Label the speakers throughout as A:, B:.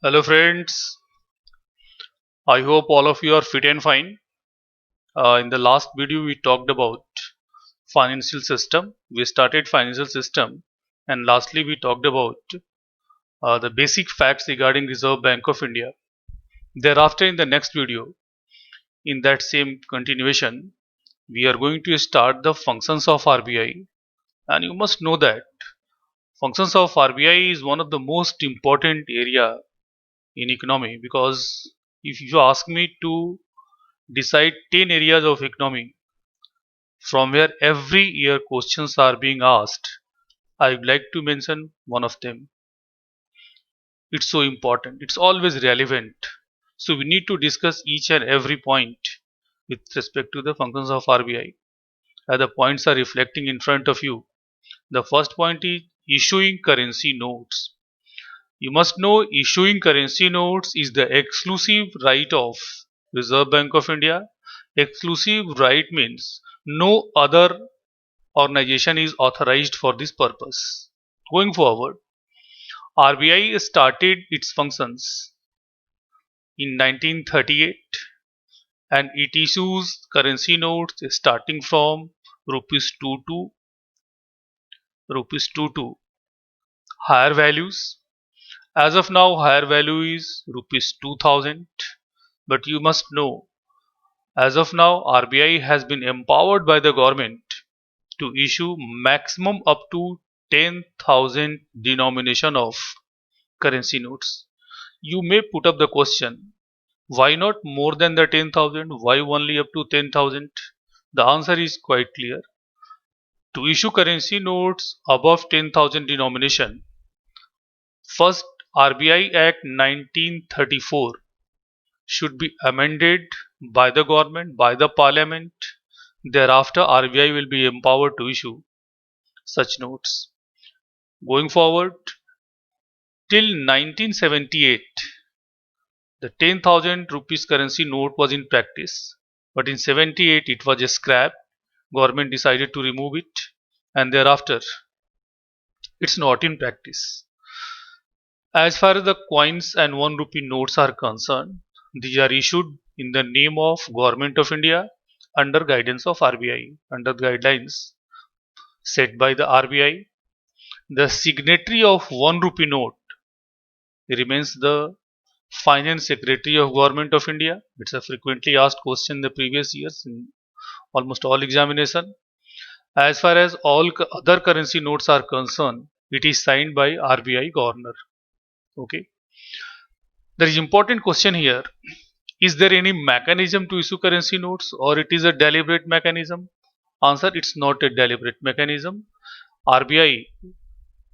A: Hello friends, I hope all of you are fit and fine. In the last video we talked about financial system. We started financial system and lastly we talked about the basic facts regarding Reserve Bank of India. Thereafter in the next video, in that same continuation, we are going to start the functions of RBI, and you must know that functions of RBI is one of the most important area in economy because if you ask me to decide 10 areas of economy from where every year questions are being asked, I would like to mention one of them. It's so important, it's always relevant. So we need to discuss each and every point with respect to the functions of RBI. As the points are reflecting in front of you. The first point is issuing currency notes. You must know issuing currency notes is the exclusive right of Reserve Bank of India. Exclusive right means no other organization is authorized for this purpose. Going forward, RBI started its functions in 1938 and it issues currency notes starting from rupees 2 to rupees 2 to higher values. As of now, higher value is rupees 2000. But you must know, as of now, RBI has been empowered by the government to issue maximum up to 10,000 denomination of currency notes. You may put up the question, why not more than the 10,000? Why only up to 10,000? The answer is quite clear. To issue currency notes above 10,000 denomination, first RBI Act 1934 should be amended by the government, by the parliament. Thereafter, RBI will be empowered to issue such notes. Going forward, till 1978, the 10,000 rupees currency note was in practice, but in 78 it was scrapped. Government decided to remove it, and thereafter it's not in practice. As far as the coins and 1 rupee notes are concerned, these are issued in the name of Government of India under guidance of RBI, under guidelines set by the RBI. The signatory of 1 rupee note remains the Finance Secretary of Government of India. It's a frequently asked question in the previous years in almost all examination. As far as all other currency notes are concerned, it is signed by RBI Governor. Okay. There is important question here. Is there any mechanism to issue currency notes or it is a deliberate mechanism? Answer, it's not a deliberate mechanism. RBI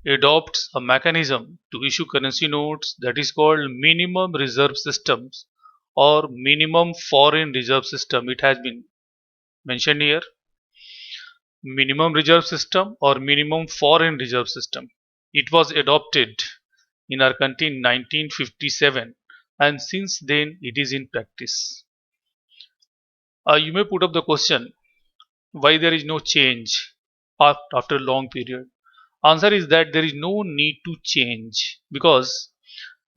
A: adopts a mechanism to issue currency notes that is called minimum reserve systems or minimum foreign reserve system. It has been mentioned here. Minimum reserve system or minimum foreign reserve system. It was adopted in our country in 1957 and since then it is in practice. You may put up the question why there is no change after a long period. Answer is that there is no need to change because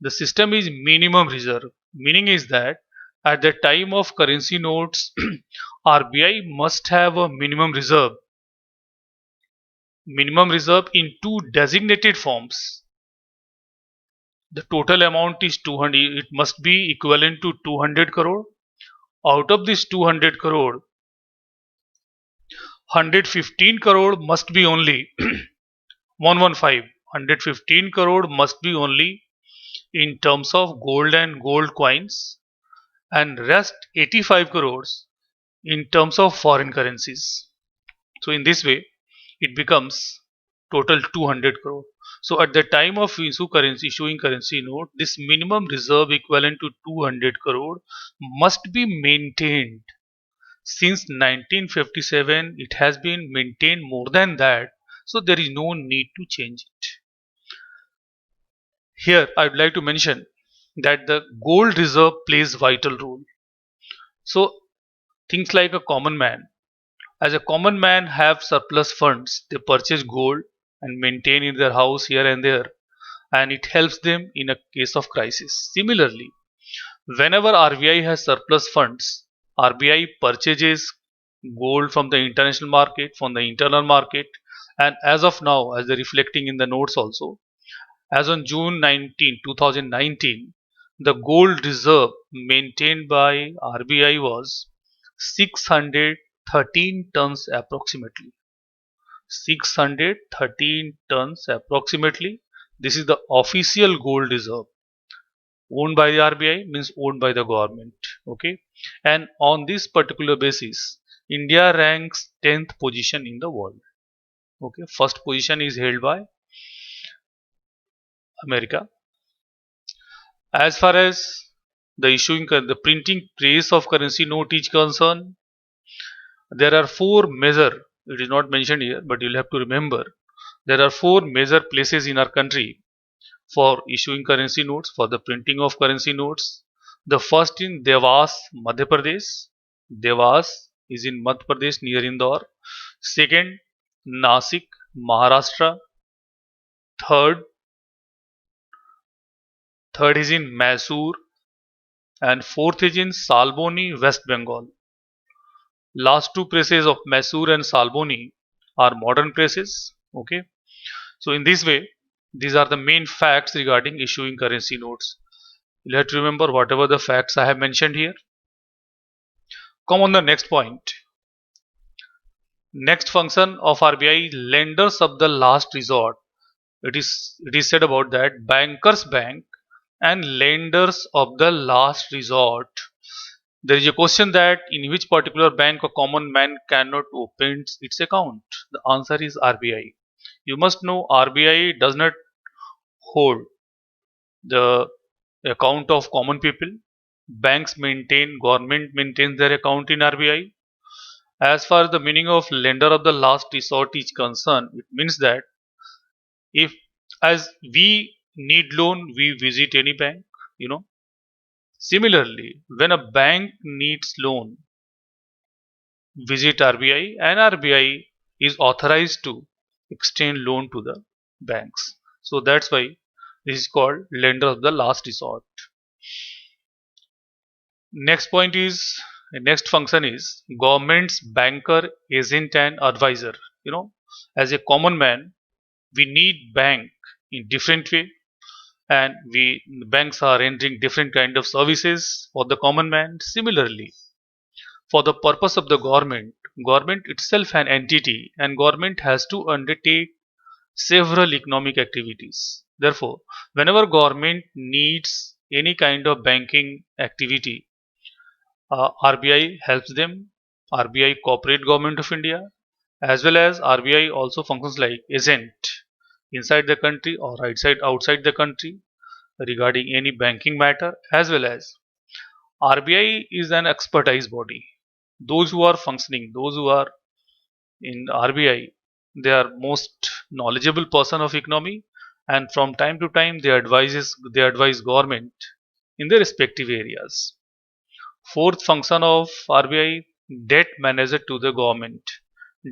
A: the system is minimum reserve. Meaning is that at the time of currency notes, RBI must have a minimum reserve in two designated forms. The total amount is 200. It must be equivalent to 200 crore. Out of this 200 crore, 115 crore must be only 115. 115 crore must be only in terms of gold and gold coins and rest 85 crores in terms of foreign currencies. So in this way it becomes total 200 crore. So at the time of issuing currency note, this minimum reserve equivalent to 200 crore must be maintained. Since 1957 it has been maintained more than that, so there is no need to change it. Here I would like to mention that the gold reserve plays vital role. So things like a common man, as a common man have surplus funds, they purchase gold and maintain in their house here and there. and it helps them in a case of crisis. Similarly, whenever RBI has surplus funds, RBI purchases gold from the international market, from the internal market, and as of now, as they're reflecting in the notes also, as on June 19, 2019, the gold reserve maintained by RBI was 613 tons approximately. 613 tons approximately. This is the official gold reserve. Owned by the RBI means owned by the government. Okay. And on this particular basis, India ranks 10th position in the world. Okay. First position is held by America. As far as the printing press of currency note is concerned, there are four major, it is not mentioned here, but you'll have to remember, there are four major places in our country for issuing currency notes, for the printing of currency notes. The first in Devas, Madhya Pradesh. Devas is in Madhya Pradesh near Indore. Second, Nasik, Maharashtra. Third, third is in Mysore, and fourth is in Salboni, West Bengal. Last two presses of Mysore and Salboni are modern presses. Okay, so in this way, these are the main facts regarding issuing currency notes. You have to remember whatever the facts I have mentioned here. Come on the next point. Next function of RBI, lenders of the last resort. It is said about that bankers bank and lenders of the last resort. There is a question that in which particular bank a common man cannot open its account. The answer is RBI. You must know RBI does not hold the account of common people. Government maintains their account in RBI. As far as the meaning of lender of the last resort is concerned, it means that if as we need loan, we visit any bank, you know. Similarly, when a bank needs loan, visit RBI, and RBI is authorized to extend loan to the banks. So that's why this is called lender of the last resort. Next function is government's banker, agent, and advisor. You know, as a common man, we need bank in different way, and we banks are rendering different kind of services for the common man. Similarly, for the purpose of the government itself an entity, and government has to undertake several economic activities. Therefore, whenever government needs any kind of banking activity, RBI helps them. RBI cooperate government of India, as well as RBI also functions like agent inside the country or outside the country regarding any banking matter, as well as RBI is an expertise body. Those who are functioning, those who are in RBI, they are most knowledgeable person of economy, and from time to time they advise government in their respective areas. Fourth function of RBI, debt manager to the government.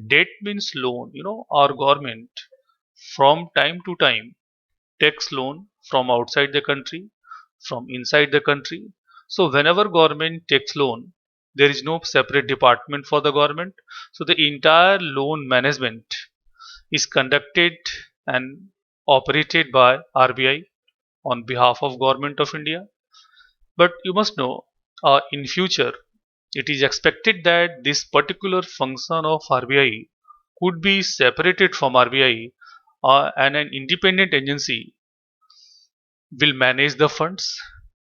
A: Debt means loan. You know, our government from time to time takes loan from outside the country, from inside the country. So whenever government takes loan, there is no separate department for the government. So the entire loan management is conducted and operated by RBI on behalf of government of India. But you must know, in future, it is expected that this particular function of RBI could be separated from RBI, and an independent agency will manage the funds.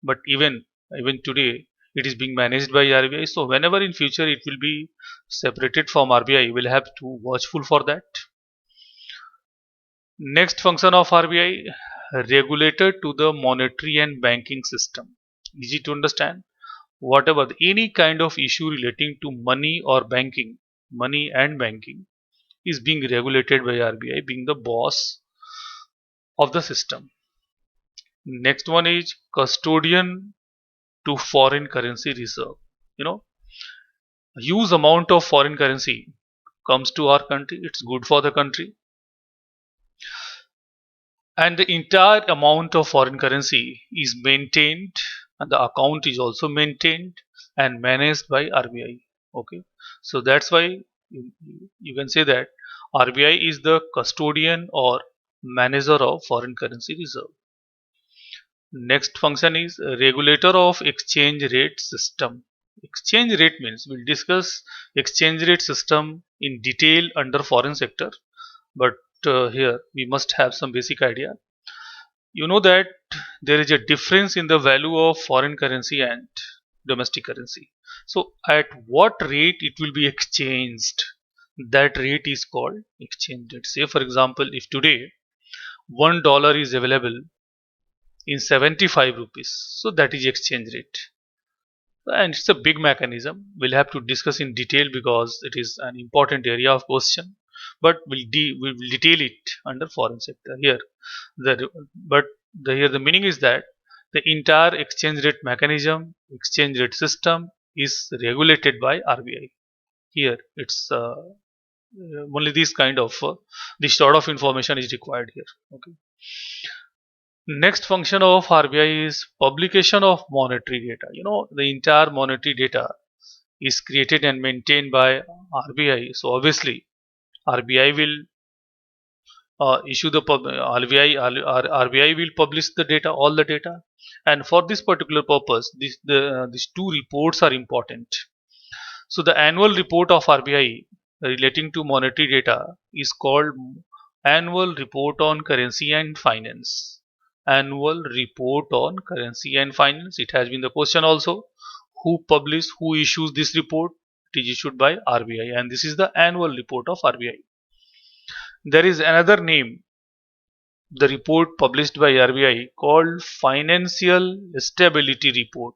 A: But even today, it is being managed by RBI. So whenever in future it will be separated from RBI, we'll have to watchful for that. Next function of RBI, regulator to the monetary and banking system. Easy to understand. Whatever any kind of issue relating to money and banking is being regulated by RBI, being the boss of the system. Next one is custodian to foreign currency reserve. You know, huge amount of foreign currency comes to our country. It's good for the country. and the entire amount of foreign currency is maintained, and the account is also maintained and managed by RBI. Okay, so that's why you, you can say that RBI is the custodian or manager of foreign currency reserve. Next function is regulator of exchange rate system. Exchange rate means we'll discuss exchange rate system in detail under foreign sector, but here we must have some basic idea. You know that there is a difference in the value of foreign currency and domestic currency. So at what rate it will be exchanged, that rate is called exchange rate. Say for example, if today $1 is available in 75 rupees, so that is exchange rate, and it's a big mechanism. We'll have to discuss in detail because it is an important area of question, but we'll detail it under foreign sector here. But here the meaning is that the entire exchange rate mechanism, exchange rate system is regulated by RBI. Here it's only this sort of information is required here. Okay. Next function of RBI is publication of monetary data. You know, the entire monetary data is created and maintained by RBI. So obviously RBI will issue the RBI will publish the data, all the data, and for this particular purpose, these two reports are important. So the annual report of RBI relating to monetary data is called Annual Report on Currency and Finance. Annual Report on Currency and Finance. It has been the question also. Who issues this report? It is issued by RBI, and this is the annual report of RBI. There is another name, the report published by RBI called Financial Stability Report.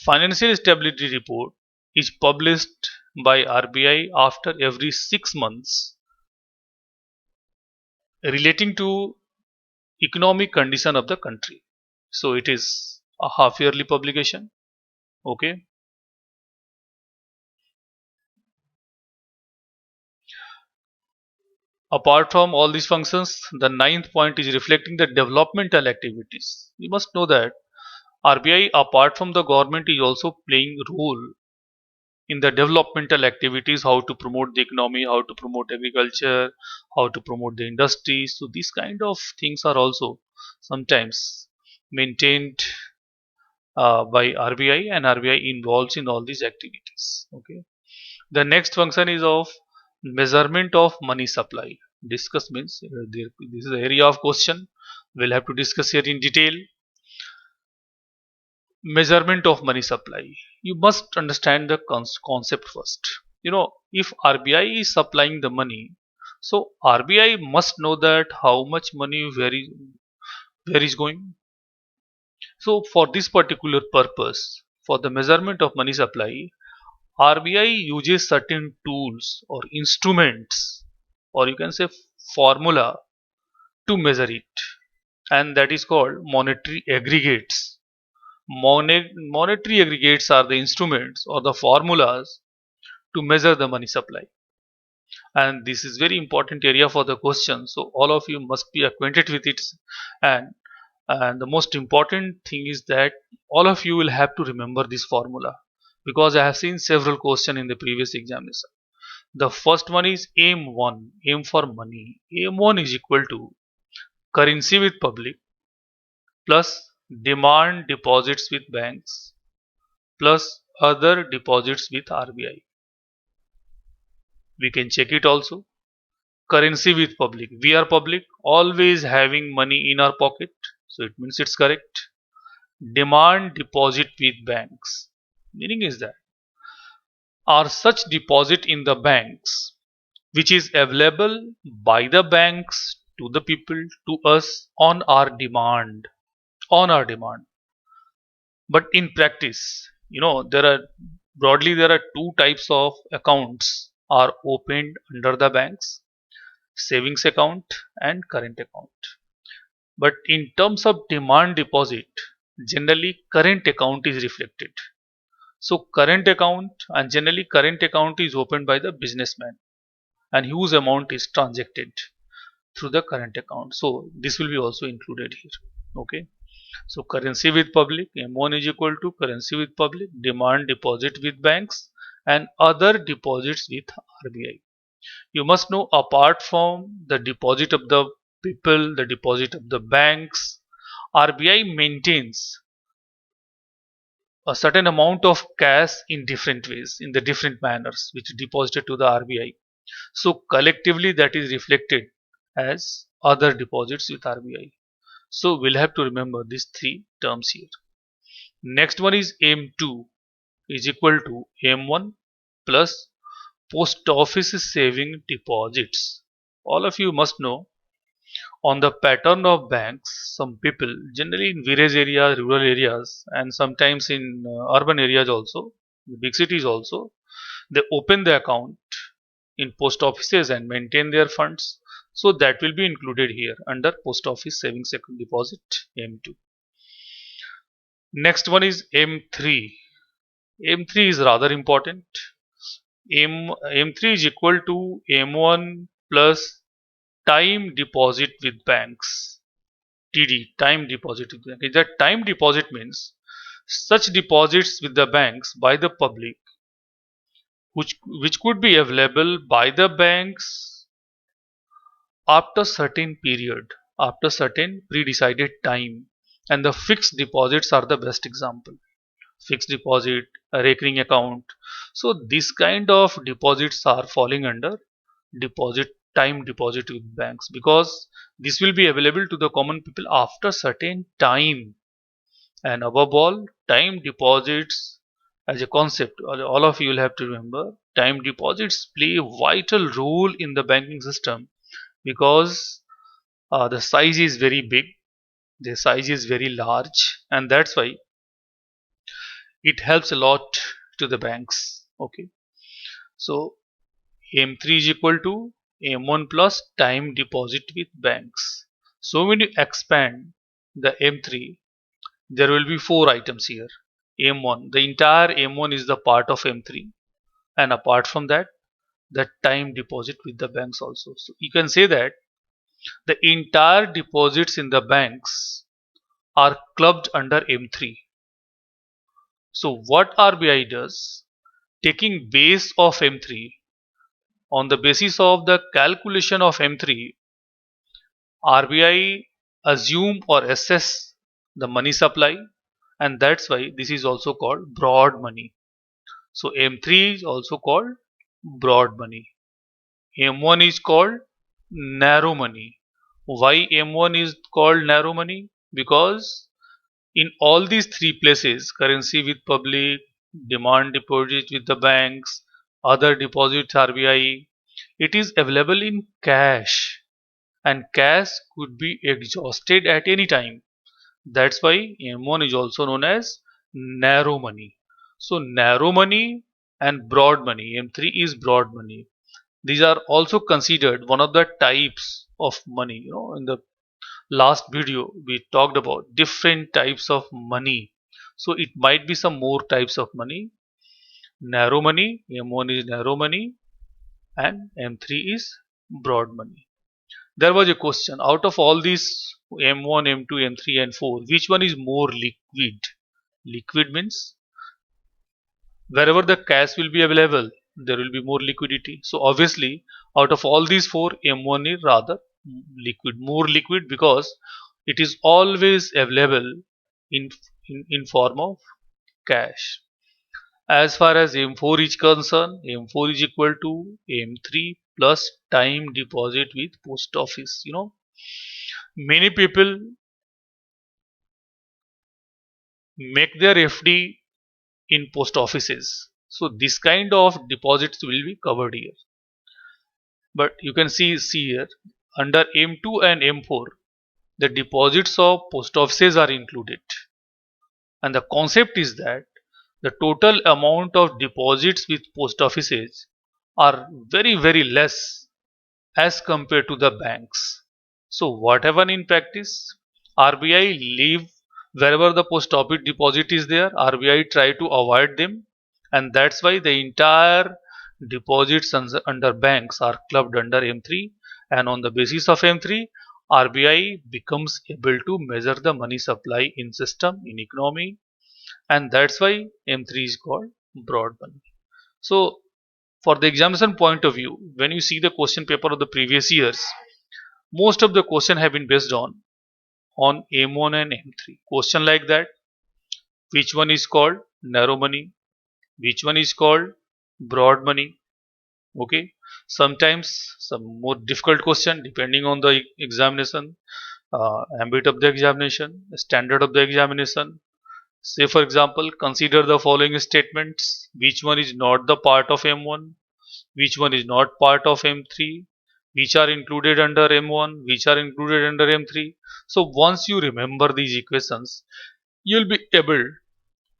A: Financial Stability Report is published by RBI after every 6 months, relating to economic condition of the country. So it is a half yearly publication. Okay. Apart from all these functions, the ninth point is reflecting the developmental activities. You must know that RBI, apart from the government, is also playing a role in the developmental activities, how to promote the economy, how to promote agriculture, how to promote the industry. So these kind of things are also sometimes maintained by RBI, and RBI involves in all these activities. Okay. The next function is of measurement of money supply. Discuss means this is the area of question. We'll have to discuss here in detail. Measurement of money supply. You must understand the concept first. You know, if RBI is supplying the money, so RBI must know that how much money where is going. So for this particular purpose, for the measurement of money supply, RBI uses certain tools or instruments, or you can say formula, to measure it, and that is called monetary aggregates. Monetary aggregates are the instruments or the formulas to measure the money supply, and this is very important area for the question. So all of you must be acquainted with it, and and the most important thing is that all of you will have to remember this formula, because I have seen several questions in the previous examination. The first one is aim1, aim for money. Aim1 is equal to currency with public plus demand deposits with banks plus other deposits with RBI. We can check it also. Currency with public. We are public, always having money in our pocket, so it means it's correct. Demand deposit with banks. Meaning is that are such deposit in the banks which is available by the banks to the people, to us, on our demand. But in practice, you know, there are two types of accounts are opened under the banks: savings account and current account. But in terms of demand deposit, generally current account is reflected. So current account, and generally current account is opened by the businessman, and huge amount is transacted. through the current account. So this will be also included here. Okay. So currency with public, M1 is equal to currency with public, demand deposit with banks, and other deposits with RBI. You must know, apart from the deposit of the people, the deposit of the banks, RBI maintains a certain amount of cash in different ways, in the different manners, which is deposited to the RBI. So collectively that is reflected as other deposits with RBI. So we'll have to remember these three terms here. Next one is M2 is equal to M1 plus post office saving deposits. All of you must know, on the pattern of banks, some people, generally in village areas, rural areas, and sometimes in urban areas also, big cities also, they open the account in post offices and maintain their funds. So that will be included here under post office savings account deposit M2. Next one is M3. M3 is rather important. M3 is equal to M1 plus time deposit with banks. TD, time deposit with banks. That time deposit means such deposits with the banks by the public, which could be available by the banks after certain period, after certain pre-decided time, and the fixed deposits are the best example. Fixed deposit, a recurring account. So this kind of deposits are falling under deposit, time deposit with banks, because this will be available to the common people after certain time. And above all, time deposits as a concept, all of you will have to remember, time deposits play a vital role in the banking system, because the size is very big, the size is very large, and that's why it helps a lot to the banks. Okay. So M3 is equal to M1 plus time deposit with banks. So when you expand the M3, there will be four items here. M1, the entire M1 is the part of M3, and apart from that, the time deposit with the banks also. So you can say that the entire deposits in the banks are clubbed under M3. So what RBI does, taking base of M3, on the basis of the calculation of M3, RBI assume or assess the money supply, and that's why this is also called broad money. So M3 is also called broad money. M1 is called narrow money. Why M1 is called narrow money? Because in all these three places, currency with public, demand deposit with the banks, other deposits RBI, it is available in cash, and cash could be exhausted at any time. That's why M1 is also known as narrow money. So narrow money and broad money, M3 is broad money. These are also considered one of the types of money. In the last video we talked about different types of money. So it might be some more types of money. Narrow money, M1 is narrow money, and M3 is broad money. There was a question, out of all these M1, M2, M3 and 4, which one is more liquid? Liquid means wherever the cash will be available, there will be more liquidity. So obviously out of all these four, M1 is rather liquid, more liquid, because it is always available in, in form of cash. As far as M4 is concerned, M4 is equal to M3 plus time deposit with post office. Many people make their FD in post offices. So this kind of deposits will be covered here. But you can see here under M2 and M4, the deposits of post offices are included. And the concept is that the total amount of deposits with post offices are very less as compared to the banks. So whatever in practice, RBI leave wherever the post office deposit is there, RBI try to avoid them, and that's why the entire deposits under banks are clubbed under M3, And on the basis of M3, RBI becomes able to measure the money supply in system, in economy, and that's why M3 is called broad money. So for the examination point of view, when you see the question paper of the previous years, most of the question have been based on M1 and M3. Question like that, which one is called narrow money, which one is called broad money. Okay, sometimes some more difficult question depending on the examination, ambit of the examination, standard of the examination. Say for example, consider the following statements: which one is not the part of M1, which one is not part of M3, which are included under M1, which are included under M3. So once you remember these equations, you'll be able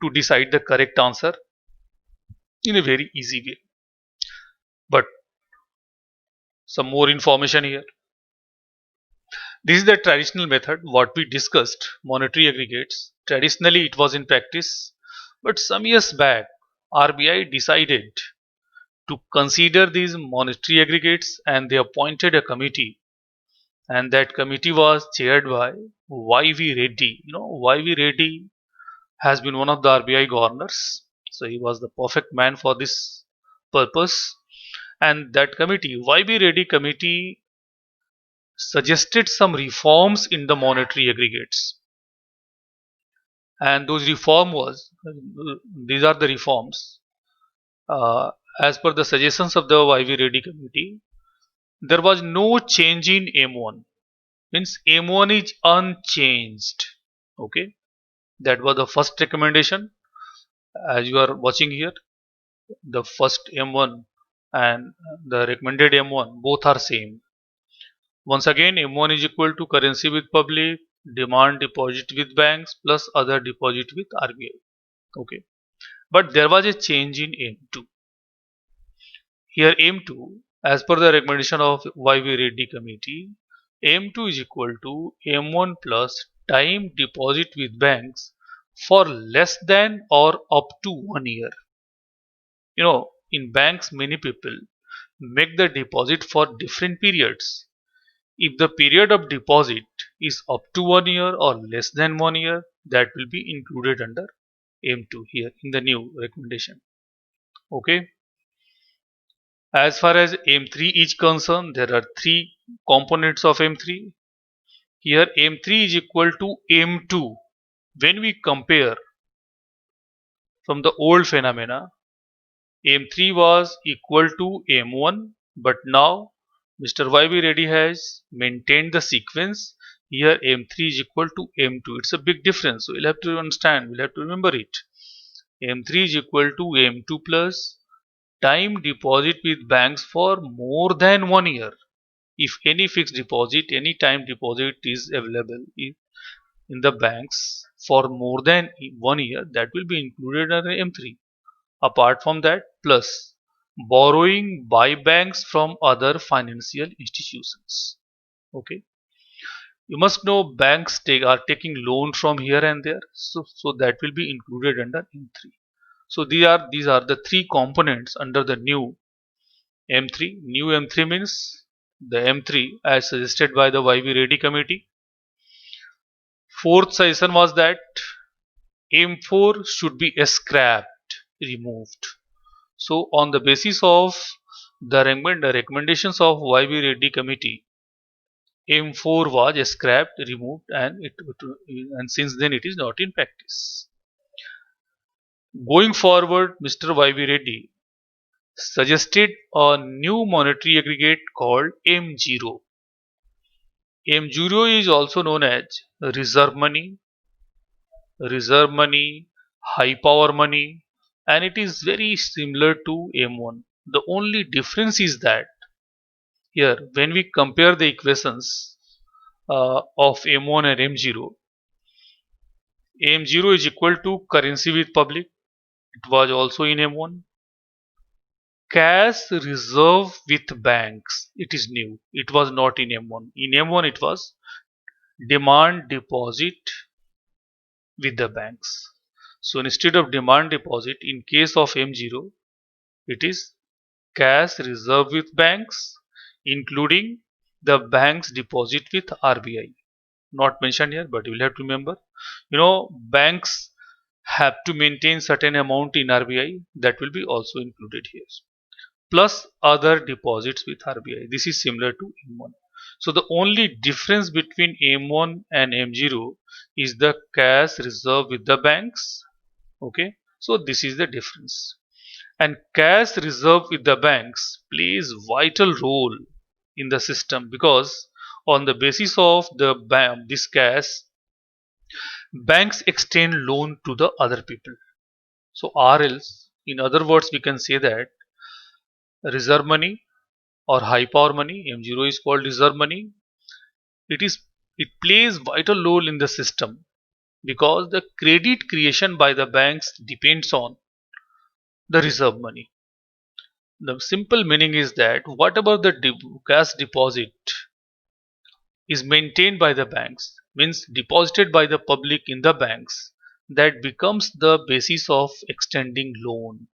A: to decide the correct answer in a very easy way. But some more information here. This is the traditional method what we discussed, monetary aggregates. Traditionally it was in practice, but some years back RBI decided to consider these monetary aggregates and they appointed a committee, and that committee was chaired by Y.V. Reddy. You know, Y.V. Reddy has been one of the RBI governors, so he was the perfect man for this purpose. And that committee, Y.V. Reddy committee, suggested some reforms in the monetary aggregates, and those reform was these are the reforms. Uh, as per the suggestions of the Y.V. Reddy committee, there was no change in M1. Means M1 is unchanged. Okay, that was the first recommendation. As you are watching here, the first M1 and the recommended M1 both are same. Once again, M1 is equal to currency with public, demand deposit with banks plus other deposit with RBI. Okay, but there was a change in M2. Here M2, as per the recommendation of Y.V. Reddy committee, M2 is equal to M1 plus time deposit with banks for less than or up to 1 year. You know, in banks, many people make the deposit for different periods. If the period of deposit is up to 1 year or less than 1 year, that will be included under M2 here in the new recommendation. Okay. As far as M3 is concerned, there are three components of M3. Here M3 is equal to M2. When we compare from the old phenomena, M3 was equal to M1, but now Mr. Y.V. Reddy has maintained the sequence. Here M3 is equal to M2. It's a big difference. So we'll have to understand, we'll have to remember it. M3 is equal to M2 plus time deposit with banks for more than 1 year. If any fixed deposit, any time deposit is available in the banks for more than 1 year, that will be included under M3. Apart from that, plus borrowing by banks from other financial institutions. Okay, you must know banks are taking loan from here and there, so that will be included under M3. So these are the three components under the new M3. New M3 means the M3 as suggested by the Y.V. Reddy committee. Fourth suggestion was that M4 should be scrapped, removed. So on the basis of the recommendations of Y.V. Reddy committee, M4 was scrapped, removed, and since then it is not in practice. Going forward, Mr. Y.V. Reddy suggested a new monetary aggregate called M0. M0 is also known as reserve money, high power money, and it is very similar to M1. The only difference is that here when we compare the equations of M1 and M0, M0 is equal to currency with public. It was also in M1. Cash reserve with banks. It is new. It was not in M1. In M1 it was demand deposit with the banks. So instead of demand deposit, in case of M0, it is cash reserve with banks, including the banks deposit with RBI. Not mentioned here, but you will have to remember. Banks have to maintain certain amount in RBI, that will be also included here. Plus other deposits with RBI. This is similar to M1. So the only difference between M1 and M0 is the cash reserve with the banks. Okay, so this is the difference. And cash reserve with the banks plays vital role in the system, because on the basis of this cash, banks extend loan to the other people. So RLs, in other words, we can say that reserve money or high power money, M0 is called reserve money. It plays vital role in the system because the credit creation by the banks depends on the reserve money. The simple meaning is that whatever the cash deposit is maintained by the banks, means deposited by the public in the banks, that becomes the basis of extending loan.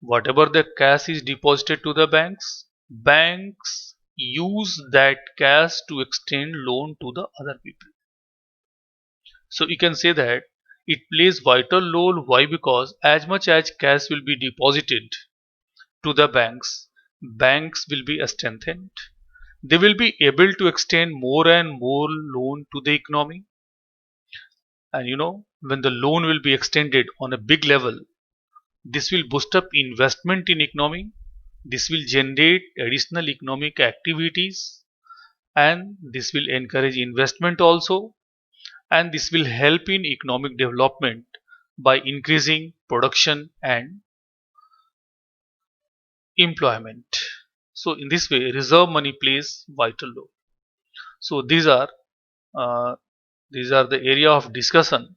A: Whatever the cash is deposited to the banks use that cash to extend loan to the other people. So you can say that it plays vital role. Why? Because as much as cash will be deposited to the banks will be strengthened. They will be able to extend more and more loan to the economy. And when the loan will be extended on a big level, this will boost up investment in economy. This will generate additional economic activities, and this will encourage investment also, and this will help in economic development by increasing production and employment. So in this way, reserve money plays vital role. So uh, these are the area of discussion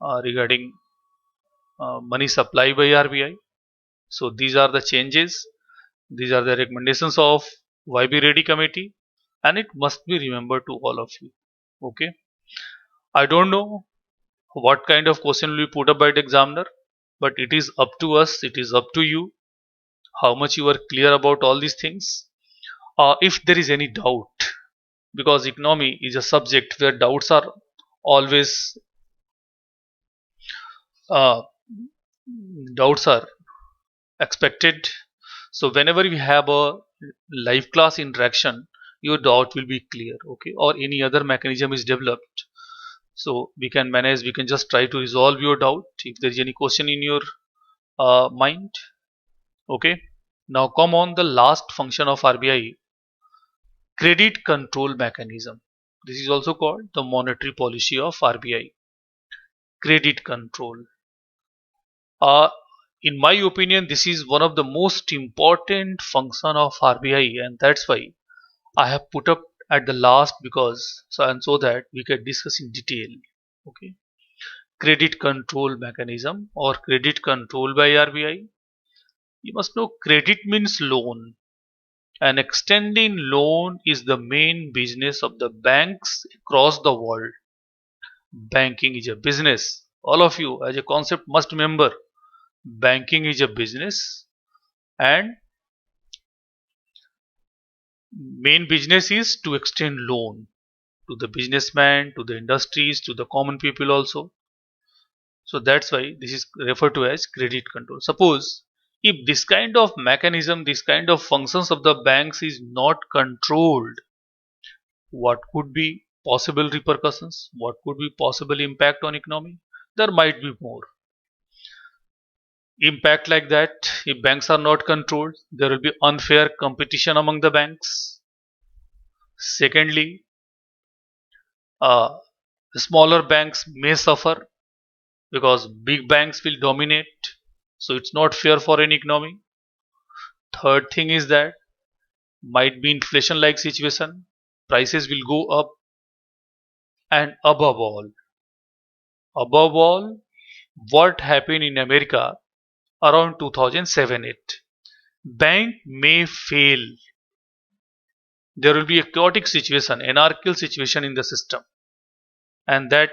A: regarding money supply by RBI. So these are the changes. These are the recommendations of YB Ready Committee, and it must be remembered to all of you. Okay. I don't know what kind of question will be put up by the examiner, but it is up to us. It is up to you how much you are clear about all these things. If there is any doubt, because economy is a subject where doubts are always uh, doubts are expected. So whenever we have a live class interaction, your doubt will be clear, okay, or any other mechanism is developed. So we can just try to resolve your doubt if there is any question in your mind. Okay. Now come on the last function of RBI, credit control mechanism. This is also called the monetary policy of RBI, credit control. Uh, in my opinion, this is one of the most important function of RBI, and that's why I have put up at the last, because so that we can discuss in detail. Okay, credit control mechanism or credit control by RBI. You must know credit means loan, and extending loan is the main business of the banks across the world. Banking is a business. All of you, as a concept, must remember banking is a business, and main business is to extend loan to the businessman, to the industries, to the common people also. So that's why this is referred to as credit control. Suppose if this kind of mechanism, this kind of functions of the banks is not controlled, what could be possible repercussions? What could be possible impact on economy? There might be more impact like that. If banks are not controlled, there will be unfair competition among the banks. Secondly, uh, smaller banks may suffer because big banks will dominate. So it's not fair for an economy. Third thing is that might be inflation like situation. Prices will go up, and above all, what happened in America around 2007-8? Bank may fail. There will be a chaotic situation, anarchical situation in the system, and that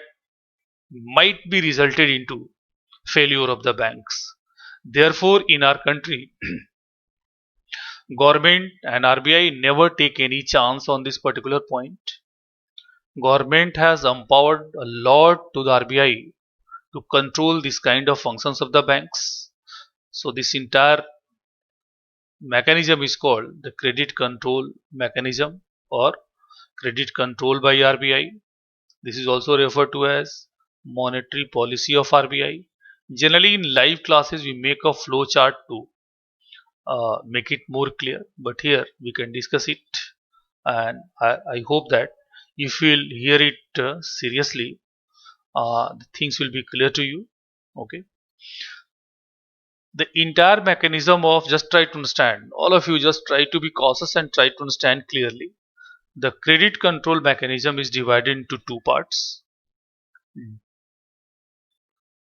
A: might be resulted into failure of the banks. Therefore, in our country, Government and RBI never take any chance on this particular point. Government has empowered a lot to the RBI to control this kind of functions of the banks. So this entire mechanism is called the credit control mechanism or credit control by RBI. This is also referred to as monetary policy of RBI. Generally in live classes we make a flow chart to make it more clear, but here we can discuss it, and I hope that if you will hear it seriously, the things will be clear to you. Okay, the entire mechanism of, just try to understand, all of you just try to be cautious and try to understand clearly. The credit control mechanism is divided into two parts: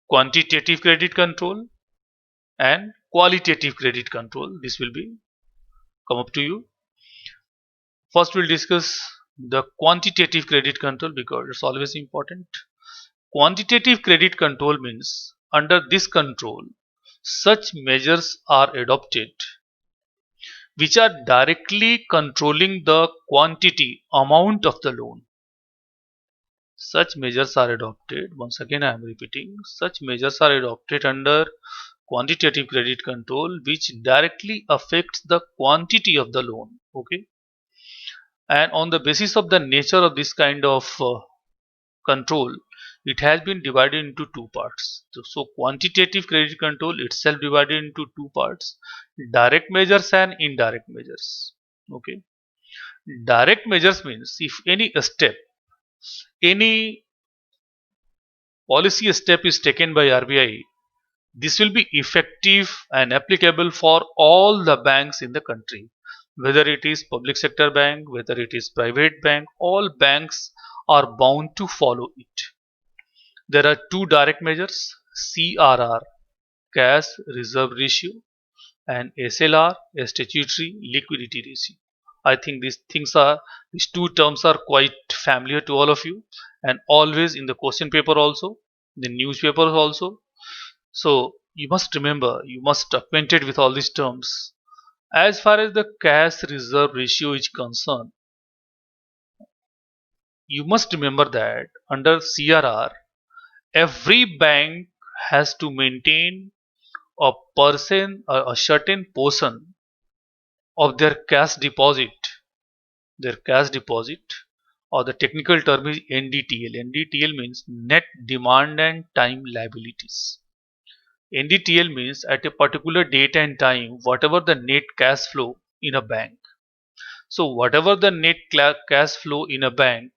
A: quantitative credit control and qualitative credit control. This will be come up to you. First we'll discuss the quantitative credit control because it's always important. Quantitative credit control means under this control such measures are adopted which are directly controlling the quantity amount of the loan. Such measures are adopted, once again I am repeating, such measures are adopted under quantitative credit control which directly affects the quantity of the loan. Okay, and on the basis of the nature of this kind of control, it has been divided into two parts. So quantitative credit control itself divided into two parts: direct measures and indirect measures. Okay, direct measures means if any step, any policy step is taken by RBI, this will be effective and applicable for all the banks in the country, whether it is public sector bank, whether it is private bank, all banks are bound to follow it. There are two direct measures: CRR, cash reserve ratio, and SLR, statutory liquidity ratio. I think these two terms are quite familiar to all of you, and always in the question paper also, the newspapers also. So you must remember, you must acquainted with all these terms. As far as the cash reserve ratio is concerned, you must remember that under CRR, every bank has to maintain a certain portion of their cash deposit, or the technical term is NDTL. NDTL means net demand and time liabilities. NDTL means at a particular date and time, whatever the net cash flow in a bank. So whatever the net cash flow in a bank,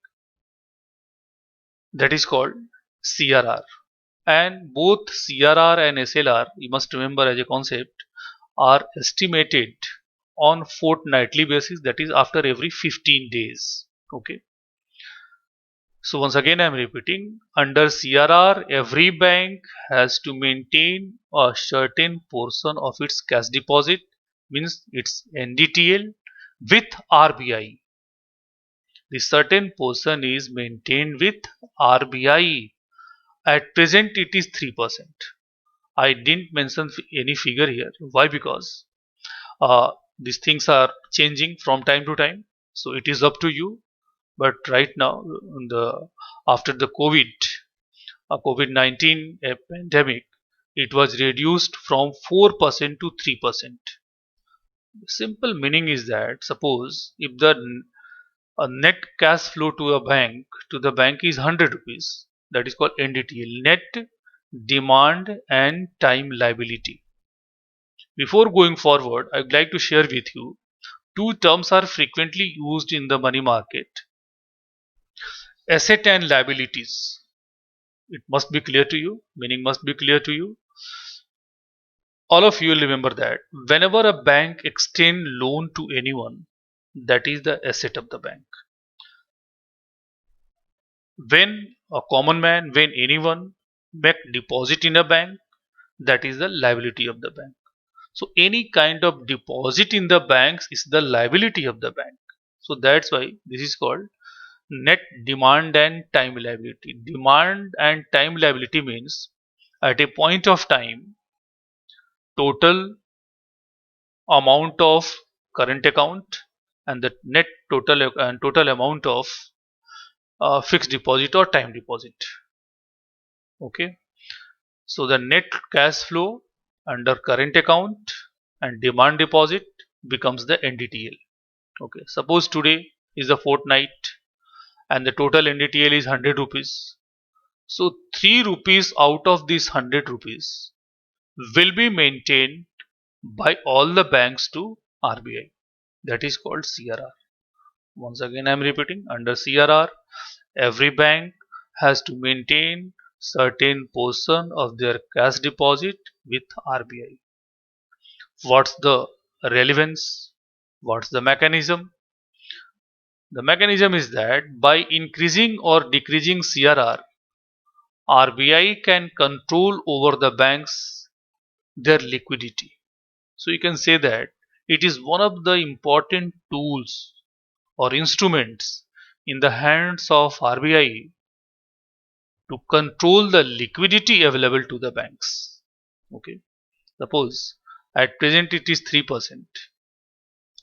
A: that is called CRR. And both CRR and SLR, you must remember as a concept, are estimated on fortnightly basis, that is after every 15 days. Okay, so once again I am repeating, under CRR every bank has to maintain a certain portion of its cash deposit, means its NDTL, with RBI. The certain portion is maintained with RBI. At present it is 3%. I didn't mention any figure here. Why? Because these things are changing from time to time. So it is up to you. But right now, after the COVID-19 pandemic, it was reduced from 4% to 3%. Simple meaning is that suppose if the net cash flow to the bank is 100 rupees, that is called NDTL, net demand and time liability. Before going forward, I would like to share with you two terms are frequently used in the money market: asset and liabilities. It must be clear to you, meaning must be clear to you. All of you will remember that whenever a bank extend loan to anyone, that is the asset of the bank. When a common man, when anyone make deposit in a bank, that is the liability of the bank. So any kind of deposit in the banks is the liability of the bank. So that's why this is called net demand and time liability. Demand and time liability means at a point of time, total amount of current account and the net total amount of fixed deposit or time deposit. Okay, so the net cash flow under current account and demand deposit becomes the NDTL. Okay, suppose today is the fortnight and the total NDTL is 100 rupees. So 3 rupees out of this 100 rupees will be maintained by all the banks to RBI. That is called CRR. Once again I am repeating, under CRR every bank has to maintain certain portion of their cash deposit with RBI. What's the relevance? What's the mechanism? The mechanism is that by increasing or decreasing CRR, RBI can control over the banks their liquidity. So you can say that it is one of the important tools or instruments in the hands of RBI to control the liquidity available to the banks. Okay, suppose at present it is 3%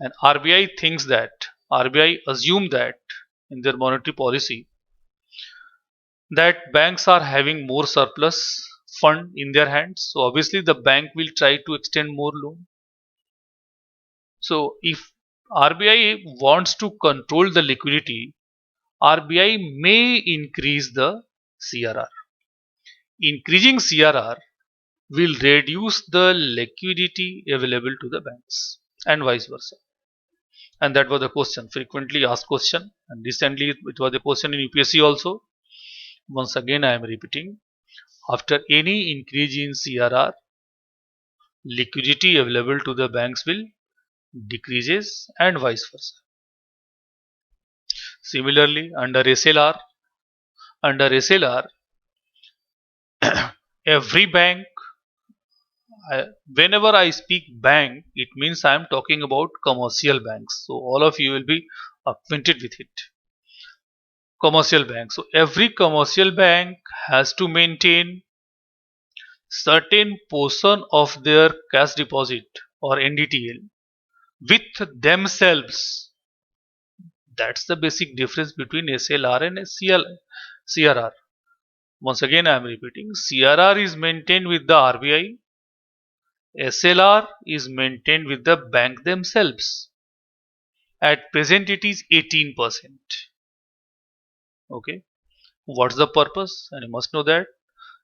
A: and RBI thinks that RBI assume that in their monetary policy that banks are having more surplus fund in their hands, so obviously the bank will try to extend more loan. So if RBI wants to control the liquidity, RBI may increase the CRR. Increasing CRR will reduce the liquidity available to the banks and vice versa. And that was the question, frequently asked question, and recently it was a question in UPSC also. Once again I am repeating, after any increase in CRR, liquidity available to the banks will decreases and vice versa. Similarly, under SLR, every bank, whenever I speak bank, it means I am talking about commercial banks. So all of you will be acquainted with it. Commercial bank. So every commercial bank has to maintain certain portion of their cash deposit or NDTL with themselves. That's the basic difference between SLR and CRR. Once again I am repeating, CRR is maintained with the RBI, SLR is maintained with the bank themselves. At present it is 18%. Okay, what's the purpose? And you must know that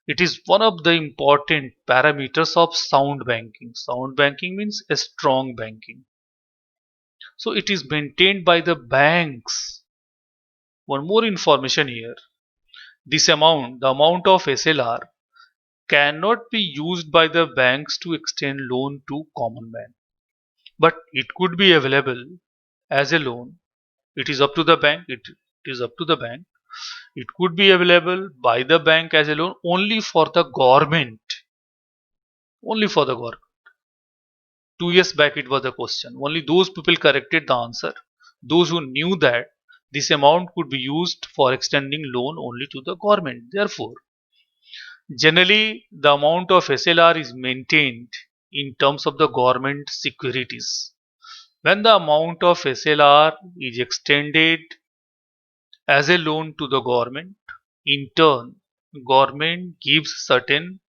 A: it is one of the important parameters of sound banking. Sound banking means a strong banking. So it is maintained by the banks. One more information here. This amount, the amount of SLR, cannot be used by the banks to extend loan to common man. But it could be available as a loan. It is up to the bank. It is up to the bank. It could be available by the bank as a loan only for the government. Only for the government. 2 years back it was the question. Only those people corrected the answer. Those who knew that this amount could be used for extending loan only to the government. Therefore, generally the amount of SLR is maintained in terms of the government securities. When the amount of SLR is extended as a loan to the government, in turn, government gives certain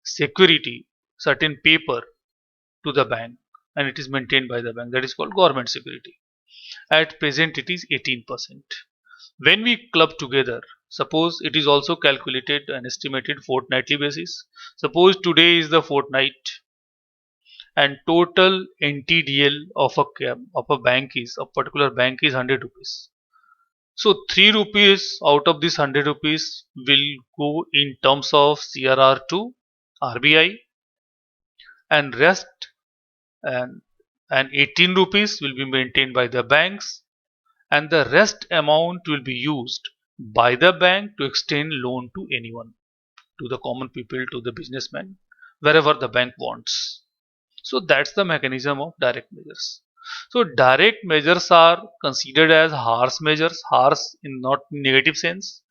A: security, certain paper to the bank and it is maintained by the bank. That is called government security. At present it is 18%. When we club together, suppose it is also calculated and estimated fortnightly basis. Suppose today is the fortnight and total NTDL of a bank is, a particular bank is 100 rupees. So 3 rupees out of this 100 rupees will go in terms of CRR to RBI and rest and, 18 rupees will be maintained by the banks and the rest amount will be used by the bank to extend loan to anyone, to the common people, to the businessman, wherever the bank wants. So that's the mechanism of direct measures. So direct measures are considered as harsh measures, harsh in not negative sense,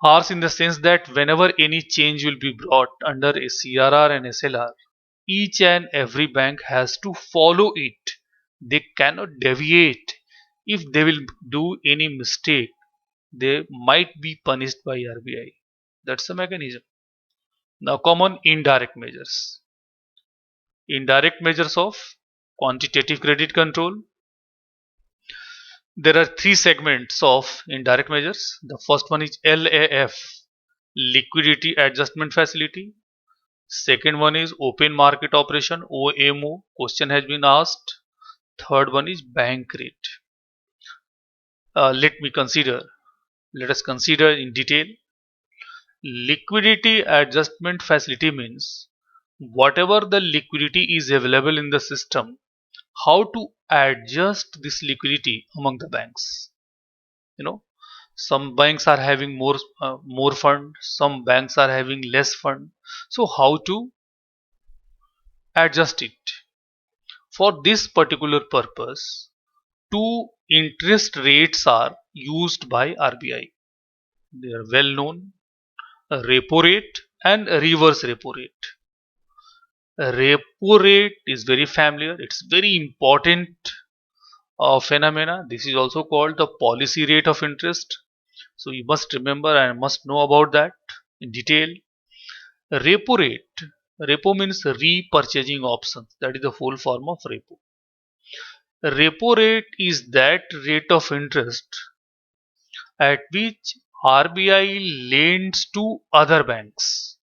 A: harsh in the sense that whenever any change will be brought under a CRR and SLR, each and every bank has to follow it They cannot deviate. If they will do any mistake, they might be punished by RBI. That's the mechanism. Now come on indirect measures. Indirect measures of quantitative credit control. There are three segments of indirect measures. The first one is LAF, Liquidity Adjustment Facility. Second one is Open Market Operation, OMO. Question has been asked. Third one is bank rate. Let me consider. Let us consider in detail. Liquidity adjustment facility means whatever the liquidity is available in the system, how to adjust this liquidity among the banks. You know, some banks are having more fund, some banks are having less fund. So how to adjust it? For this particular purpose, two interest rates are used by RBI. They are well known: repo rate and reverse repo rate. Repo rate is very familiar. It's very important phenomena. This is also called the policy rate of interest. So you must remember and must know about that in detail. Repo rate. Repo means repurchasing options. That is the full form of repo. Repo rate is that rate of interest at which RBI lends to other banks.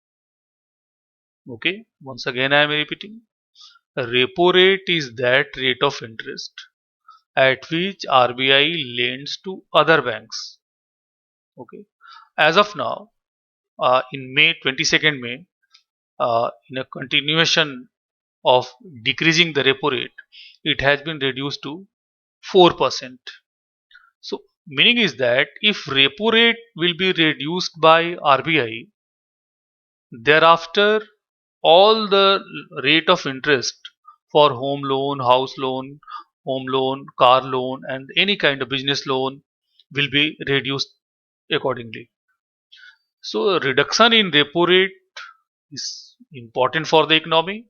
A: Okay, once again I am repeating. Repo rate is that rate of interest at which RBI lends to other banks. Okay, as of now, in May 22nd May, in a continuation of decreasing the repo rate, it has been reduced to 4%. So, meaning is that if repo rate will be reduced by RBI, thereafter all the rate of interest for home loan, house loan, home loan, car loan, and any kind of business loan will be reduced accordingly. So, reduction in repo rate is important for the economy.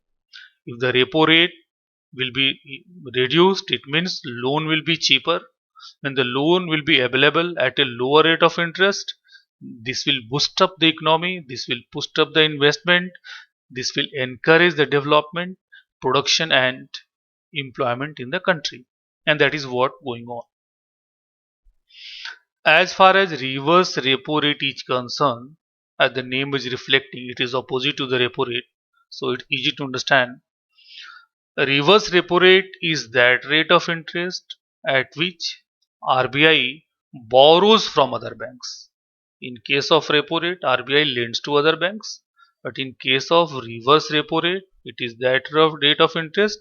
A: If the repo rate will be reduced, it means loan will be cheaper. When the loan will be available at a lower rate of interest, this will boost up the economy, this will boost up the investment, this will encourage the development, production, and employment in the country. And that is what going on. As far as reverse repo rate is concerned, as the name is reflecting, it is opposite to the repo rate. So it's easy to understand. A reverse repo rate is that rate of interest at which RBI borrows from other banks. In case of repo rate, RBI lends to other banks. But in case of reverse repo rate, it is that rate of interest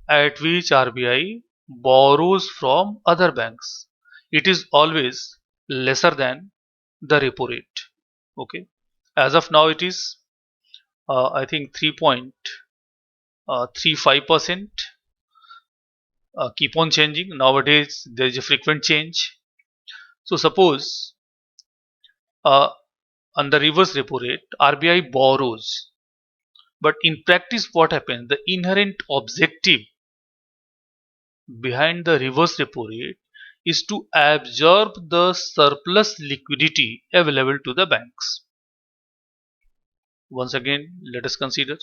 A: at which RBI borrows from other banks. It is always lesser than the repo rate. Okay. As of now, it is I think 3.35%. Keep on changing. Nowadays, there is a frequent change. So suppose uh, on the reverse repo rate, RBI borrows. But in practice, what happens? The inherent objective behind the reverse repo rate is to absorb the surplus liquidity available to the banks. Once again, let us consider.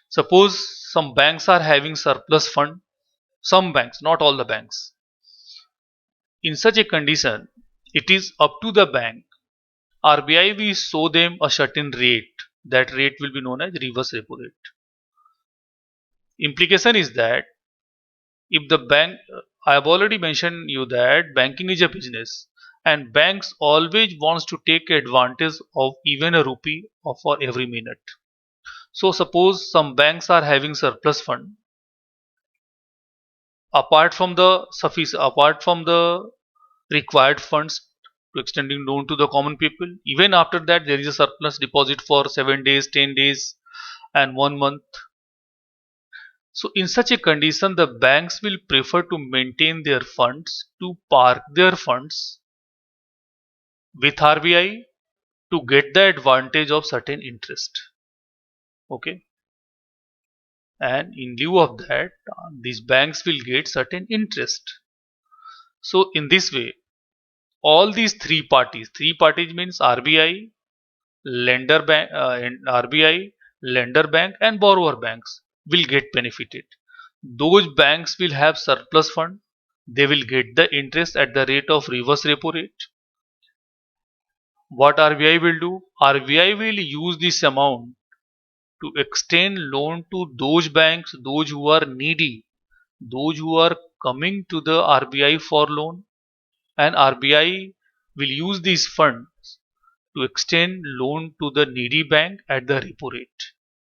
A: Suppose some banks are having surplus fund. Some banks, not all the banks. In such a condition, it is up to the bank. RBI will show them a certain rate. That rate will be known as reverse repo rate. Implication is that if the bank, I have already mentioned you that banking is a business and banks always wants to take advantage of even a rupee for every minute. So suppose some banks are having surplus fund apart from the required funds to extending loan to the common people. Even after that, there is a surplus deposit for 7 days, 10 days, and 1 month. So, in such a condition, the banks will prefer to maintain their funds, to park their funds with RBI to get the advantage of certain interest. Okay. and in lieu of that, these banks will get certain interest. So in this way, all these three parties means RBI, lender bank, and RBI, lender bank, and borrower banks will get benefited. Those banks will have surplus fund. They will get the interest at the rate of reverse repo rate. What RBI will do? RBI will use this amount to extend loan to those banks, those who are needy, those who are coming to the RBI for loan, and RBI will use these funds to extend loan to the needy bank at the repo rate.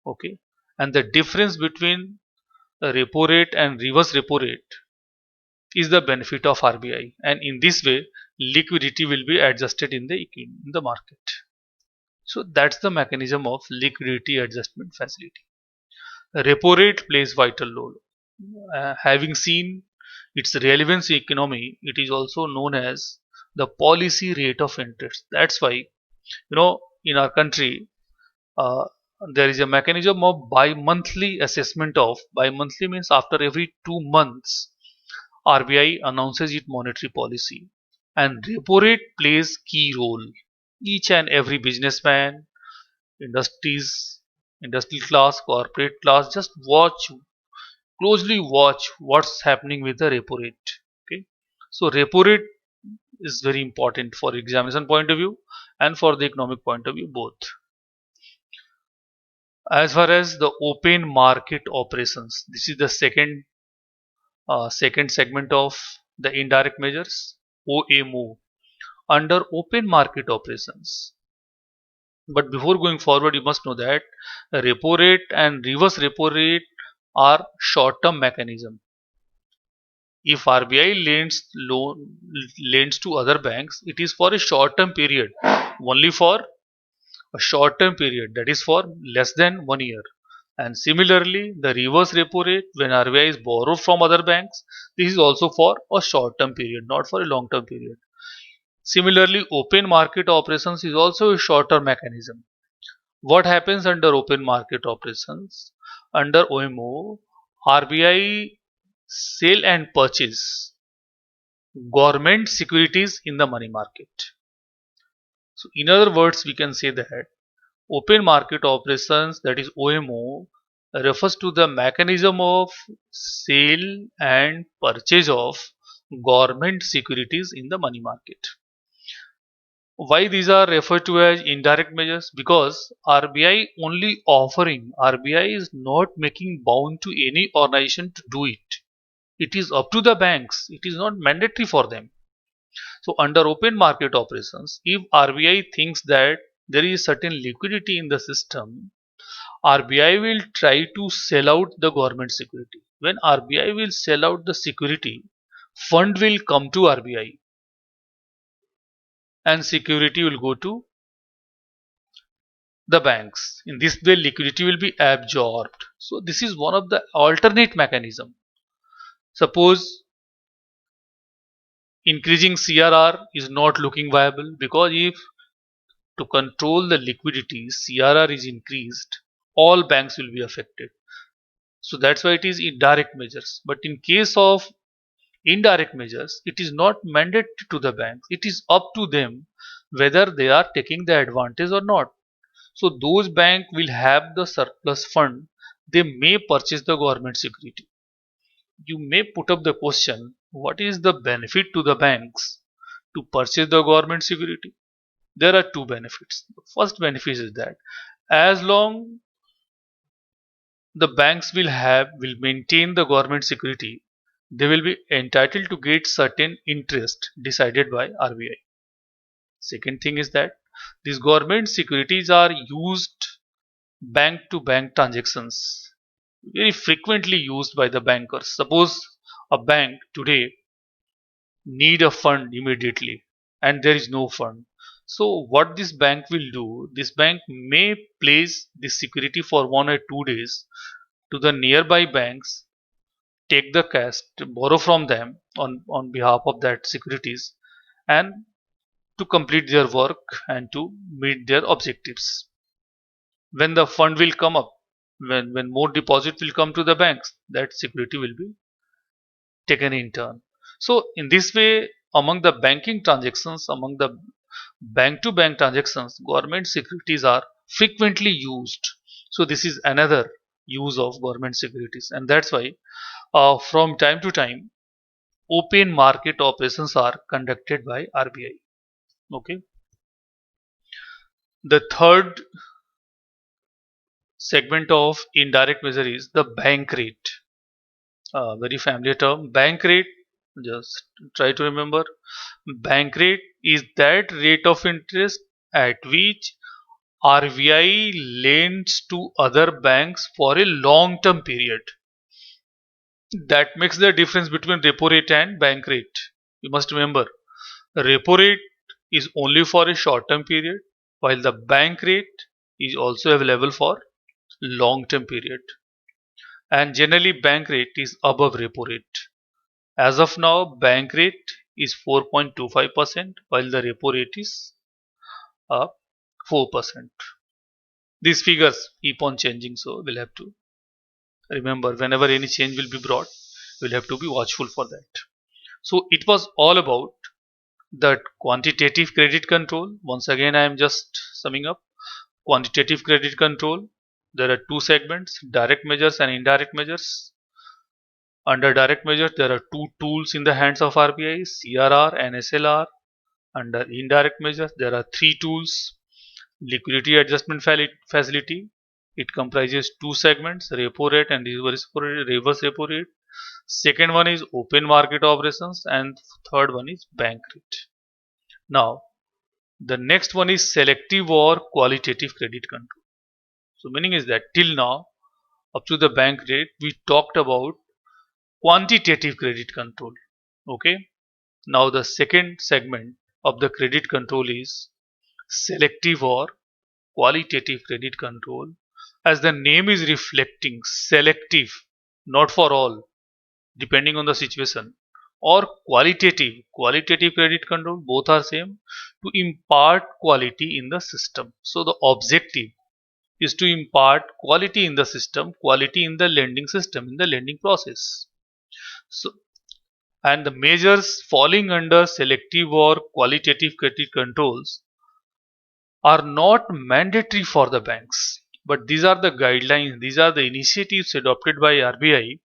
A: Okay, and the difference between the repo rate and reverse repo rate is the benefit of RBI, and in this way liquidity will be adjusted in the market. So that's the mechanism of liquidity adjustment facility. Repo rate plays vital role. Having seen its relevance in economy, it is also known as the policy rate of interest. That's why, in our country, uh, there is a mechanism of bi-monthly assessment of bi-monthly means after every 2 months, RBI announces its monetary policy, and repo rate plays key role. Each and every businessman, industries, industrial class, corporate class, just closely watch what's happening with the repo rate. Okay, so repo rate is very important for examination point of view and for the economic point of view both. As far as the open market operations, this is the second segment of the indirect measures, OMO, under open market operations. But before going forward, you must know that repo rate and reverse repo rate are short-term mechanism. If RBI lends to other banks, it is for a short-term period, only for a short-term period, that is for less than 1 year. And similarly, the reverse repo rate, when RBI is borrowed from other banks, this is also for a short-term period, not for a long-term period. Similarly, open market operations is also a short-term mechanism. What happens under open market operations? Under OMO, RBI sell and purchase government securities in the money market. So, in other words, we can say that open market operations, that is OMO, refers to the mechanism of sale and purchase of government securities in the money market. Why these are referred to as indirect measures? Because RBI is not making bound to any organization to do it. It is up to the banks. It is not mandatory for them. So under open market operations, if RBI thinks that there is certain liquidity in the system, RBI will try to sell out the government security. When RBI will sell out the security, fund will come to RBI and security will go to the banks. In this way, liquidity will be absorbed. So this is one of the alternate mechanism. Suppose increasing CRR is not looking viable, because if to control the liquidity CRR is increased, all banks will be affected. So that's why it is indirect measures. But in case of indirect measures, it is not mandatory to the banks. It is up to them whether they are taking the advantage or not. So those banks will have the surplus fund. They may purchase the government security. You may put up the question, what is the benefit to the banks to purchase the government security? There are two benefits. The first benefit is that as long the banks will maintain the government security, they will be entitled to get certain interest decided by RBI. Second thing is that these government securities are used bank to bank transactions, very frequently used by the bankers. Suppose a bank today need a fund immediately and there is no fund. So what this bank will do, this bank may place this security for 1 or 2 days to the nearby banks, take the cash, to borrow from them on behalf of that securities, and to complete their work and to meet their objectives. When the fund will come up, When more deposit will come to the banks, that security will be taken in turn. So in this way, among the banking transactions, among the bank to bank transactions, government securities are frequently used. So this is another use of government securities, and that's why from time to time open market operations are conducted by RBI. Okay. The third segment of indirect measure is the bank rate. Very familiar term. Bank rate, just try to remember. Bank rate is that rate of interest at which RBI lends to other banks for a long term period. That makes the difference between repo rate and bank rate. You must remember, repo rate is only for a short term period, while the bank rate is also available for long term period. And generally, bank rate is above repo rate. As of now, bank rate is 4.25%, while the repo rate is 4%. These figures keep on changing, so we'll have to remember whenever any change will be brought, we'll have to be watchful for that. So it was all about the quantitative credit control. Once again, I am just summing up. Quantitative credit control, there are two segments: direct measures and indirect measures. Under direct measures, there are two tools in the hands of RBI: CRR and SLR. Under indirect measures, there are three tools: liquidity adjustment facility. It comprises two segments: repo rate and reverse repo rate. Second one is open market operations, and third one is bank rate. Now, the next one is selective or qualitative credit control. So, meaning is that till now, up to the bank rate, we talked about quantitative credit control. Okay. Now, the second segment of the credit control is selective or qualitative credit control. As the name is reflecting, selective, not for all, depending on the situation, or qualitative credit control, both are same, to impart quality in the system. So the objective is to impart quality in the system, quality in the lending system, in the lending process. So, and the measures falling under selective or qualitative credit controls are not mandatory for the banks, but these are the guidelines, these are the initiatives adopted by RBI,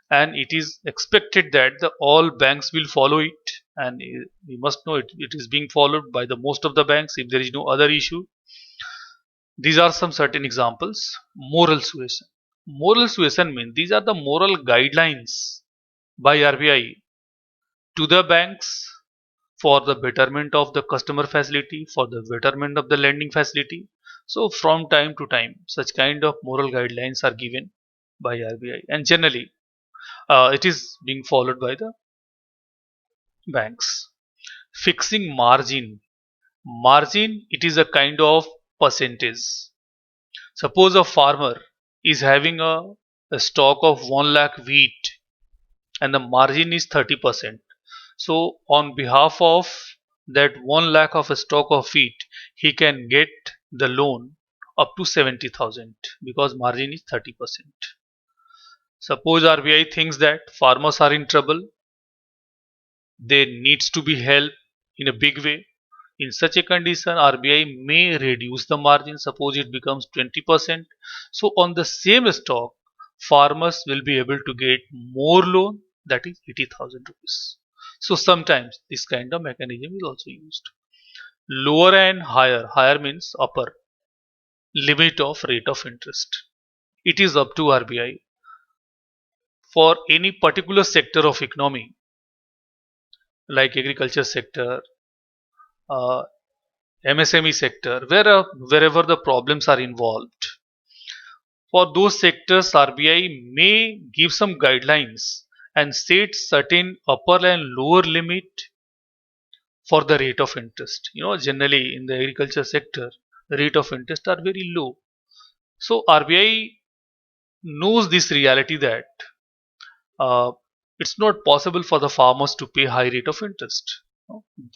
A: and it is expected that all banks will follow it. And we must know it is being followed by the most of the banks if there is no other issue. These are some certain examples. Moral suasion. Moral suasion means these are the moral guidelines by RBI to the banks for the betterment of the customer facility, for the betterment of the lending facility. So from time to time, such kind of moral guidelines are given by RBI, and generally it is being followed by the banks. Fixing margin. Margin, it is a kind of percentage. Suppose a farmer is having a stock of 1 lakh wheat and the margin is 30%. So on behalf of that 1 lakh of a stock of wheat, he can get the loan up to 70,000 because margin is 30%. Suppose RBI thinks that farmers are in trouble, they needs to be helped in a big way. In such a condition, RBI may reduce the margin. Suppose it becomes 20%. So on the same stock, farmers will be able to get more loan, that is 80,000 rupees. So sometimes this kind of mechanism is also used. Lower and higher. Higher means upper limit of rate of interest. It is up to RBI for any particular sector of economy like agriculture sector, uh, MSME sector, wherever the problems are involved. For those sectors, RBI may give some guidelines and set certain upper and lower limit for the rate of interest. Generally in the agriculture sector, the rate of interest are very low. So RBI knows this reality that uh, it's not possible for the farmers to pay high rate of interest.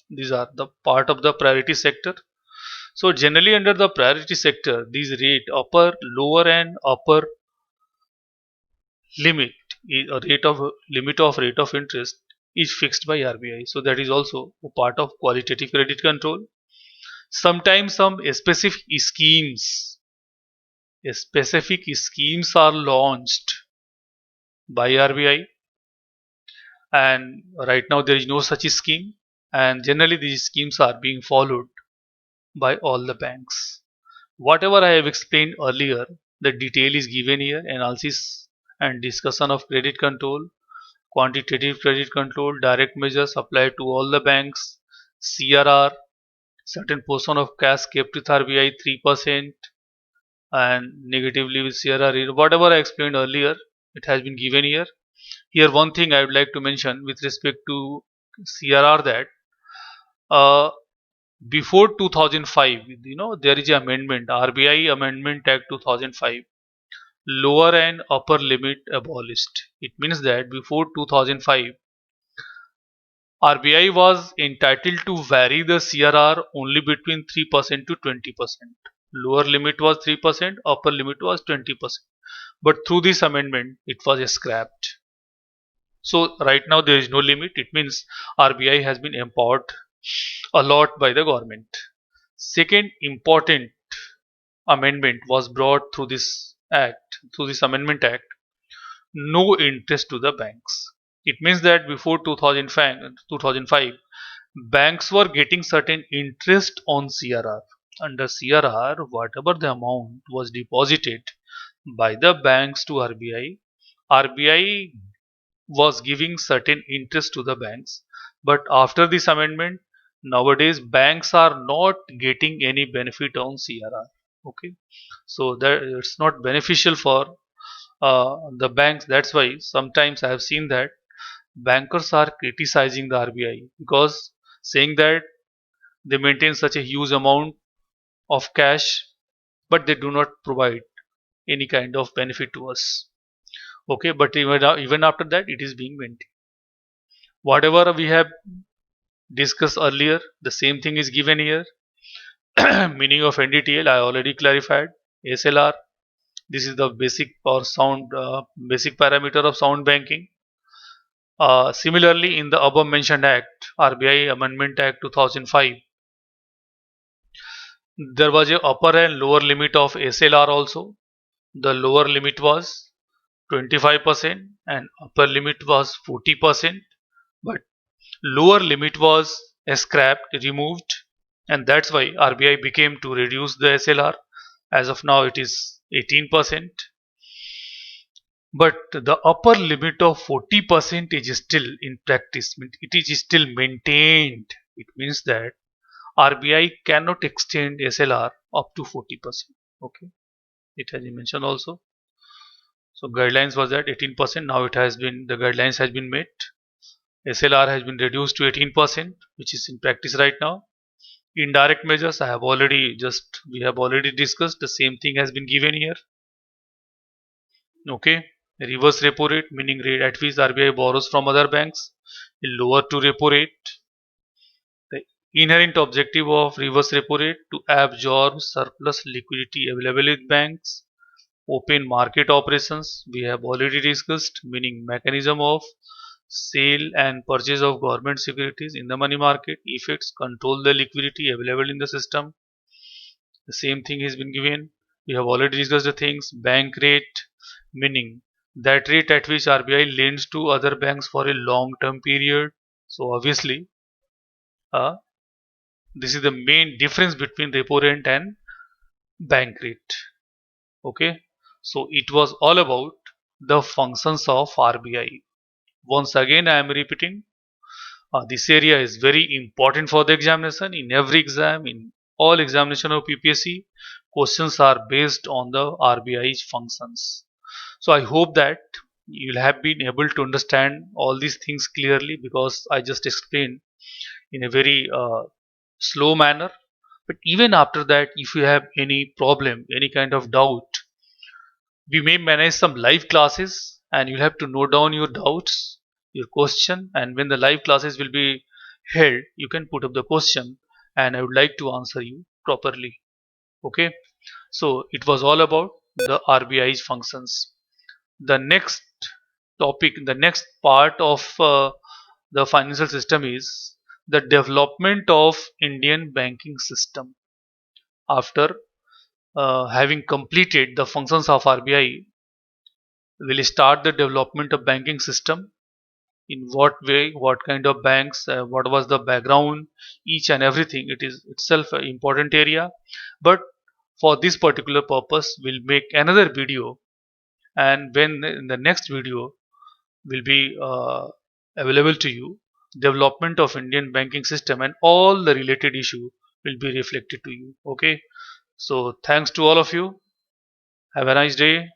A: These are the part of the priority sector. So generally under the priority sector, these lower and upper limit, a rate of interest is fixed by RBI. So that is also a part of qualitative credit control. Sometimes some specific schemes are launched by RBI, and right now there is no such scheme, and generally these schemes are being followed by all the banks. Whatever I have explained earlier, the detail is given here: analysis and discussion of credit control, quantitative credit control, direct measures applied to all the banks, CRR, certain portion of cash kept with RBI 3%, and negatively with CRR. Whatever I explained earlier, it has been given here. Here, one thing I would like to mention with respect to CRR, that uh, before 2005, there is an amendment, RBI Amendment Act 2005, lower and upper limit abolished. It means that before 2005, RBI was entitled to vary the CRR only between 3% to 20%. Lower limit was 3%, upper limit was 20%. But through this amendment, it was scrapped. So right now there is no limit. It means RBI has been empowered a lot by the government. Second important amendment was brought through this amendment act, no interest to the banks. It means that before 2005, banks were getting certain interest on CRR. Under CRR, whatever the amount was deposited by the banks to RBI was giving certain interest to the banks. But after this amendment, nowadays banks are not getting any benefit on CRR. Okay, so that it's not beneficial for the banks. That's why sometimes I have seen that bankers are criticizing the RBI, because saying that they maintain such a huge amount of cash, but they do not provide any kind of benefit to us. Okay, but even after that, it is being maintained. Whatever we have discussed earlier, the same thing is given here. Meaning of NDTL, I already clarified. SLR, this is the basic parameter of sound banking. Similarly, in the above mentioned act, RBI Amendment Act 2005, there was a upper and lower limit of SLR also. The lower limit was 25% and upper limit was 40%, but lower limit was scrapped, removed, and that's why RBI became to reduce the SLR. As of now, it is 18%, but the upper limit of 40% is still in practice. It is still maintained. It means that RBI cannot extend SLR up to 40%. Okay, it has been mentioned also. So guidelines was at 18%. Now the guidelines has been met. SLR has been reduced to 18%, which is in practice right now. Indirect measures, we have already discussed. The same thing has been given here. Okay, reverse repo rate, meaning rate at which RBI borrows from other banks, lower to repo rate. The inherent objective of reverse repo rate to absorb surplus liquidity available with banks. Open market operations, we have already discussed, meaning mechanism of sale and purchase of government securities in the money market. Effects, control the liquidity available in the system. The same thing has been given. We have already discussed the things. Bank rate, meaning that rate at which RBI lends to other banks for a long term period. So obviously, uh, this is the main difference between repo rate and bank rate. Okay, so it was all about the functions of RBI. Once again, I am repeating, this area is very important for the examination. In every exam, in all examination of PPSC, questions are based on the RBI's functions. So I hope that you'll have been able to understand all these things clearly, because I just explained in a very slow manner. But even after that, if you have any problem, any kind of doubt, we may manage some live classes, and you'll have to note down your doubts, your question, and when the live classes will be held, you can put up the question and I would like to answer you properly. Okay, so it was all about the RBI's functions. The next topic, the next part of the financial system is the development of Indian banking system. After having completed the functions of RBI, we'll start the development of banking system. In what way, what kind of banks, what was the background, each and everything. It is itself an important area. But for this particular purpose, we'll make another video, and when in the next video will be available to you, development of Indian banking system and all the related issue will be reflected to you. Okay, so thanks to all of you. Have a nice day.